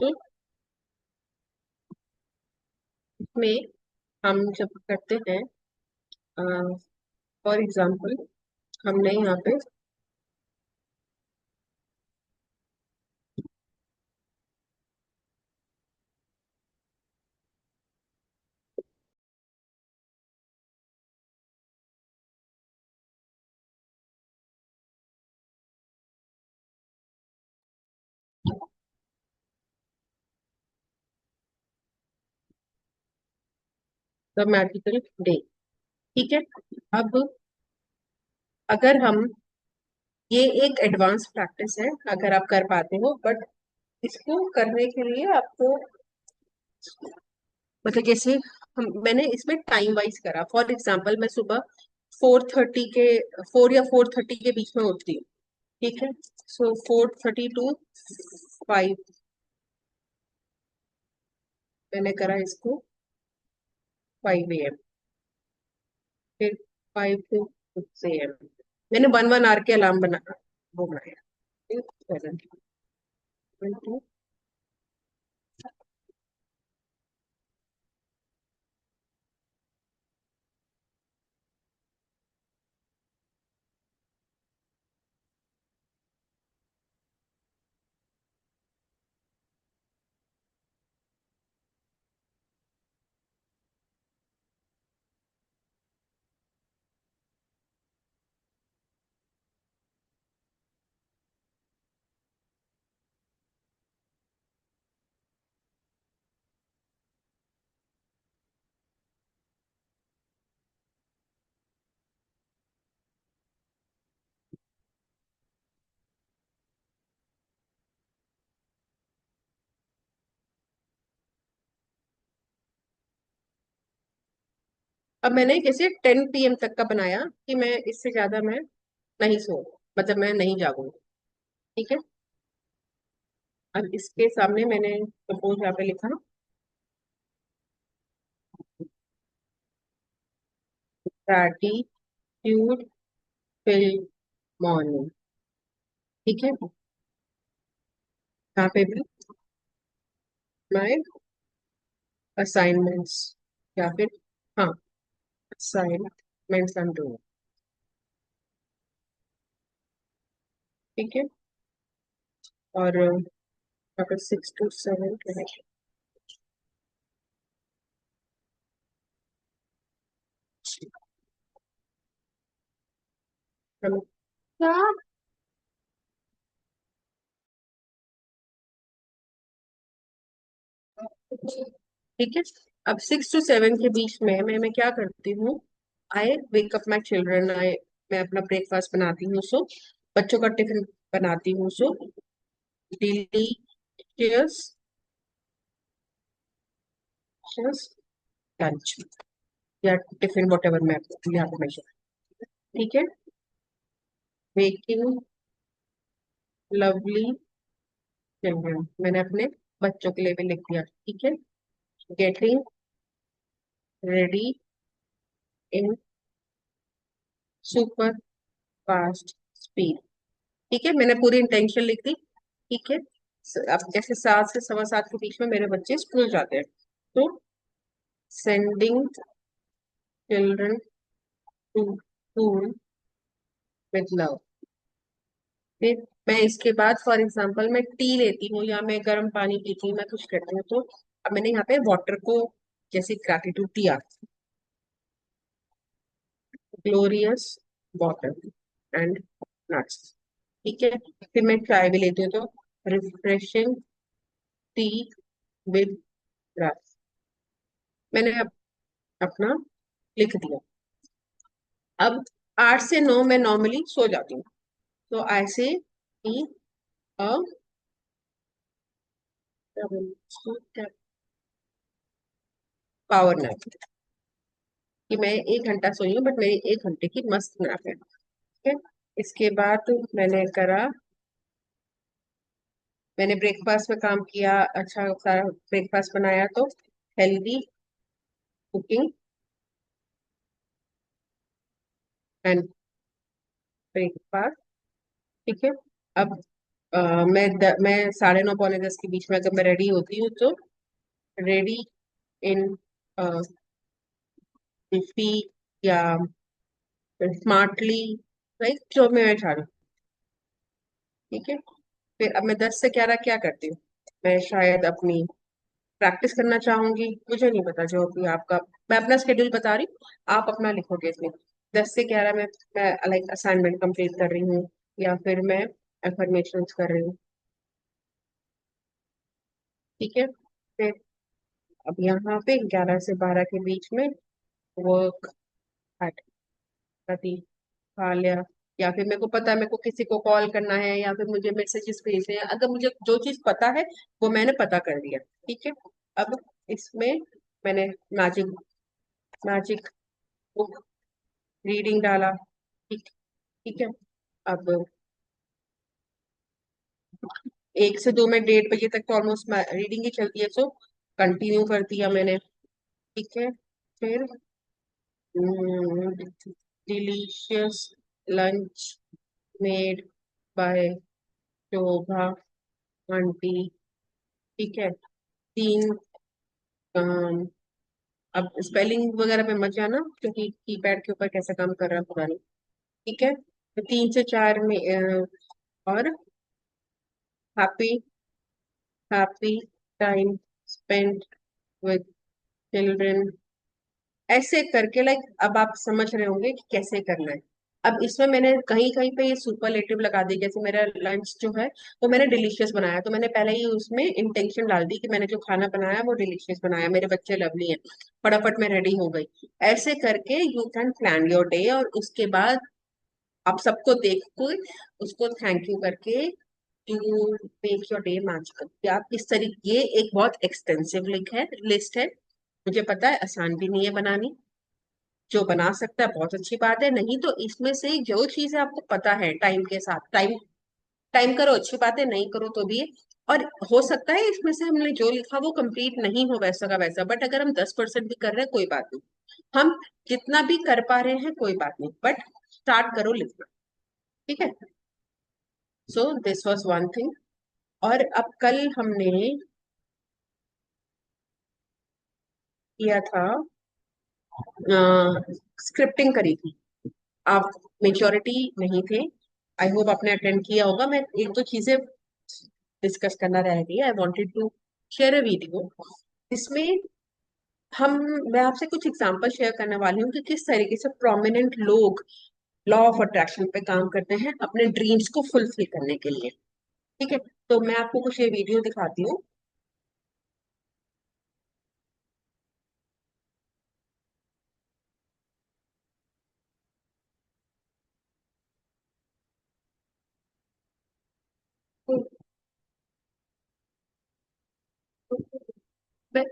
सो इसमें हम जब करते हैं, फॉर एग्जाम्पल हमने यहाँ पे द मैजिकल डे। ठीक है। अब अगर हम, ये एक एडवांस प्रैक्टिस है अगर आप कर पाते हो, बट इसको करने के लिए आपको, मतलब जैसे मैंने इसमें टाइम वाइज करा। फॉर एग्जांपल मैं सुबह 4:30 के 4 या 4:30 के बीच में उठती हूँ। ठीक है। सो 4:30 to 5 मैंने करा इसको, 5 AM, फिर 5 to 6 AM मैंने 1 1 आवर के अलार्म बना, वो बनाया। 7 अब मैंने जैसे 10 PM तक का बनाया कि मैं इससे ज्यादा मैं नहीं सो, मतलब मैं नहीं जागूंगी। ठीक है। अब इसके सामने मैंने सपोज यहाँ पे लिखा, ग्रैटिट्यूड फिल मॉर्निंग। ठीक है। यहाँ पे भी माय असाइनमेंट्स, या फिर, हाँ, असाइनमेंट्स आई एम डूइंग। ठीक है। और यहाँ पे 6 to 7 क्या। ठीक है। अब 6 to 7 के बीच में मैं क्या करती हूँ, आई वेक अप माई चिल्ड्रन, आई, मैं अपना ब्रेकफास्ट बनाती हूँ, सो बच्चों का टिफिन बनाती हूँ, सो डिलीशियस लंच या टिफिन, वट एवर मैं यहाँ पे मेंशन। ठीक है। मेकिंग लवली चिल्ड्रन, मैंने अपने बच्चों के लिए भी लिख दिया। ठीक है। Getting ready in super fast speed. ठीक है, मैंने पूरी इंटेंशन लिख दी। ठीक है। अब जैसे 7 से 7:15 के बीच में मेरे बच्चे स्कूल जाते हैं, तो sending children to school with love. फिर मैं इसके बाद फॉर एग्जांपल मैं टी लेती हूँ या मैं गर्म पानी पीती हूँ, मैं कुछ करती हूँ, तो अब मैंने यहाँ पे वाटर को, जैसे ग्रैटिट्यूड टी आता, ग्लोरियस वाटर एंड नट्स। ठीक है। फिर मैं चाय भी लेती हूँ, तो रिफ्रेशिंग टी विद रस। मैंने अपना लिख दिया। अब 8 से 9 मैं नॉर्मली सो जाती हूँ, तो ऐसे ही पावर नैप, कि मैं 1 घंटा सोई हूँ, बट मेरी 1 घंटे की मस्त नैप है। ठीक है। इसके बाद मैंने करा, मैंने ब्रेकफास्ट में काम किया, अच्छा सारा ब्रेकफास्ट बनाया, तो हेल्दी कुकिंग एंड ब्रेकफास्ट। ठीक है। अब मैं 9:30 पौने 10 के बीच में अगर मैं रेडी होती हूँ तो रेडी इन जिफी या स्मार्टली, लाइक जो मैं चाह रही हूँ। ठीक है। फिर अब मैं 10 से 11 क्या करती हूँ? मैं शायद अपनी प्रैक्टिस करना चाहूंगी, मुझे नहीं पता, जो भी आपका, मैं अपना स्केड्यूल बता रही हूँ, आप अपना लिखोगे इसमें। 10 से 11 में मैं लाइक असाइनमेंट कंप्लीट कर रही हूँ, या फिर मैं एफर्मेशंस कर रही हूँ। ठीक है। फिर अब यहाँ पे 11 से 12 के बीच में वर्क प्रति खा लिया, या फिर मेरे को पता है मेरे को किसी को कॉल करना है, या फिर मुझे मैसेजेस भेजने हैं, अगर मुझे जो चीज पता है वो मैंने पता कर लिया। ठीक है। अब इसमें मैंने मैजिक मैजिक बुक रीडिंग डाला। ठीक ठीक है। अब 1 से 2 में 1:30 बजे तक तो ऑलमोस्ट रीडिंग ही चलती है, सो कंटिन्यू कर दिया मैंने। ठीक है। फिर delicious lunch made by Shobha aunty. ठीक है। 3, अम, अब स्पेलिंग वगैरह पे मत जाना, क्योंकि कीपैड के ऊपर कैसे काम कर रहा है पता नहीं। ठीक है। तो 3 से 4 में और happy happy time spend with children, ऐसे करके, लाइक अब आप समझ रहे होंगे कि कैसे करना है। अब इसमें मैंने कहीं कहीं पे ये सुपरलेटिव लगा दी, जैसे मेरा लंच जो है वो मैंने डिलीशियस बनाया, तो मैंने पहले ही उसमें इंटेंशन डाल दी कि मैंने जो खाना बनाया वो डिलीशियस बनाया, मेरे बच्चे लवली हैं, फटाफट मैं रेडी हो गई। ऐसे करके you can plan your day, और उसके बाद आप सबको देख के उसको थैंक यू करके you make your day magical. आप इस तरीके, ये एक बहुत एक्सटेंसिव लिस्ट है, मुझे पता है आसान भी नहीं है बनानी। जो बना सकता है बहुत अच्छी बात है, नहीं तो इसमें से जो चीजें आपको पता है टाइम के साथ, टाइम टाइम करो अच्छी बात है, नहीं करो तो भी है। और हो सकता है इसमें से हमने जो लिखा वो कंप्लीट नहीं हो वैसा का वैसा, बट अगर हम 10% भी कर रहे हैं कोई बात नहीं, हम जितना भी कर पा रहे हैं कोई बात नहीं, बट स्टार्ट करो लिखना। ठीक है। So this was one thing. और अब कल हमने किया था, स्क्रिप्टिंग करी थी। आप मेजोरिटी नहीं थे, आई होप आपने अटेंड किया होगा। मैं एक दो चीजें डिस्कस करना रह गई, I wanted to share a video. इसमें हम मैं आपसे कुछ एग्जांपल शेयर करने वाली हूँ कि किस तरीके से प्रोमिनेंट लोग लॉ ऑफ अट्रैक्शन पे काम करते हैं अपने ड्रीम्स को फुलफिल करने के लिए। ठीक है। तो मैं आपको कुछ ये वीडियो दिखाती हूँ। तो- तो-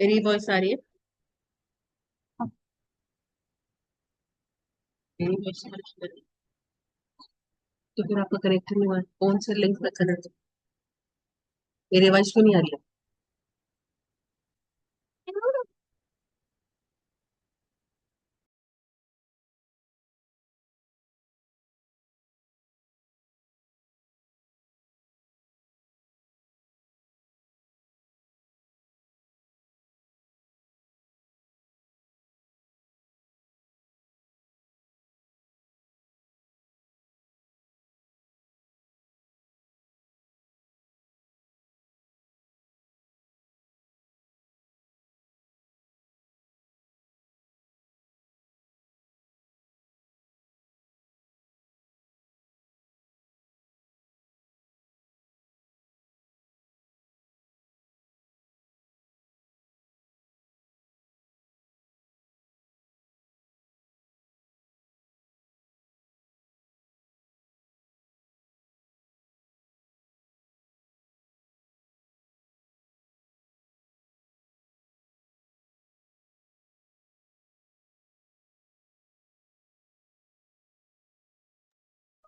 मेरी वॉइस आ रही है? मेरी वॉइस आ रही है? तो फिर आपका कनेक्ट नहीं हुआ, कौन से लिंक पे कनेक्ट? मेरी आवाज क्यों नहीं आ रही है?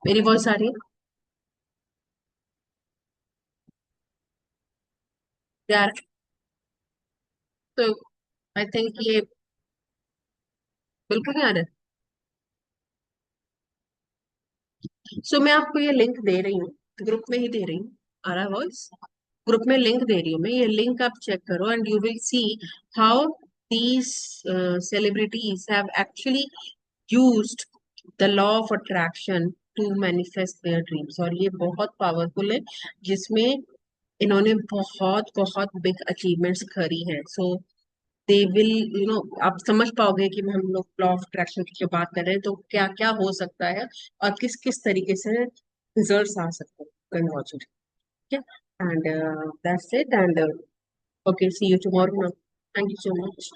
मेरी वॉइस आ रही है यार? तो आई थिंक ये बिल्कुल नहीं आ रहा है। सो मैं आपको ये लिंक दे रही हूँ, ग्रुप में ही दे रही हूँ। आ रहा है वॉइस? ग्रुप में लिंक दे रही हूँ मैं, ये लिंक आप चेक करो and you will see how these celebrities have actually used the law of attraction to manifest their dreams। और ये बहुत पावरफुल है, जिसमें इन्होंने बहुत बहुत बिग अचीवमेंट्स करी हैं। सो दे विल आप समझ पाओगे कि हम लोग लॉ ऑफ अट्रैक्शन की जो बात कर रहे हैं तो क्या क्या हो सकता है और किस किस तरीके से रिजल्ट्स आ सकते हैं। Can watch it. ठीक है, and that's it, and okay, see you tomorrow. Thank you so much.